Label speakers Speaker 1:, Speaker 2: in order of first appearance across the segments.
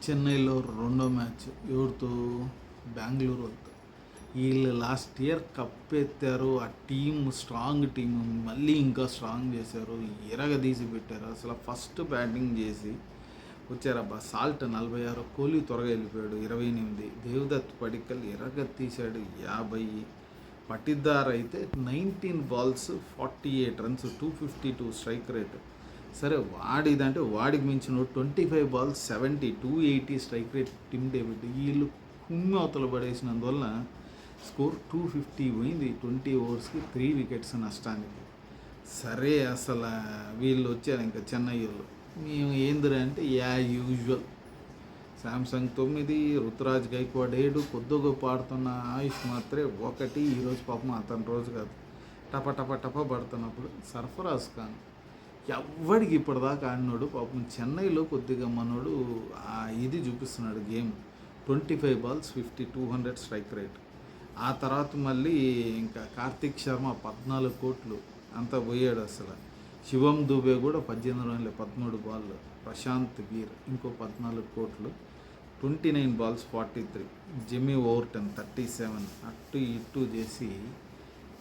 Speaker 1: చెన్నైలో రెండో మ్యాచ్ ఎవరితో? బెంగళూరు వాళ్ళతో. వీళ్ళు లాస్ట్ ఇయర్ కప్ ఎత్తారు. ఆ టీం స్ట్రాంగ్ టీం మళ్ళీ ఇంకా స్ట్రాంగ్ చేశారు, ఎరగదీసి పెట్టారు. అసలు ఫస్ట్ బ్యాటింగ్ చేసి వచ్చారబ్బా. సాల్ట్ 46, కోహ్లీ త్వరగా వెళ్ళిపోయాడు 28, దేవదత్ పడిక్కల్ ఎరగతీశాడు 50, పటిదార్ అయితే 19 balls 48 runs 252 స్ట్రైక్ రేట్. సరే వాడిదంటే వాడికి మించిన 25 balls 70 280 strike rate Tim David. వీళ్ళు కుమ్మి అవతల పడేసినందువల్ల స్కోర్ 250 పోయింది. 20 overs 3 wickets నష్టానికి. సరే అసలు వీళ్ళు వచ్చారు ఇంకా చెన్నై వాళ్ళు. మేము ఏందిరా అంటే యూజువల్ శాంసంగ్ 9, రుతురాజ్ గైక్వాడ్ 7, కొద్దిగా పాడుతున్న ఆయుష్ మాత్రే 1. ఈరోజు పాపం అతని రోజు కాదు. టప టప టప పడుతున్నప్పుడు సర్ఫరాజ్ ఖాన్ ఎవ్వడికి ఇప్పటిదాకా ఆడినాడు పాపం. చెన్నైలో కొద్దిగా మనోడు ఇది చూపిస్తున్నాడు గేమ్. 25 balls 50 200 strike rate. ఆ తర్వాత మళ్ళీ ఇంకా కార్తిక్ శర్మ 14 కోట్లు అంతా పోయాడు అసలు. శివం దుబే కూడా 18 runs 13 balls. ప్రశాంత్ గీర్ ఇంకో 14 కోట్లు 29 balls 43. జిమ్మీ ఓవర్టన్ 37 అటు ఇటు చేసి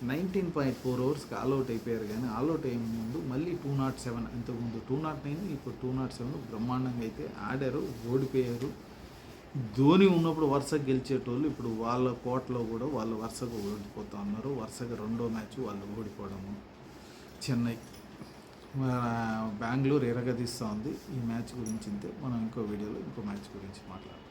Speaker 1: 19.4 overs ఆల్అవుట్ అయిపోయారు. కానీ ఆల్అవుట్ అయ్యే ముందు మళ్ళీ 207, ఇంతకుముందు 209, ఇప్పుడు 207 బ్రహ్మాండంగా అయితే ఆడారు. ఓడిపోయారు. ధోని ఉన్నప్పుడు వరుసగా గెలిచేటోళ్ళు ఇప్పుడు వాళ్ళ కోటలో కూడా వాళ్ళు వరుసగా ఓడిపోతూ ఉన్నారు. వరుసగా రెండో మ్యాచ్ వాళ్ళు ఓడిపోవడము. చెన్నై బెంగళూరు ఎరగదీస్తూ ఉంది. ఈ మ్యాచ్ గురించి మనం ఇంకో వీడియోలో ఇంకో మ్యాచ్ గురించి మాట్లాడతాం.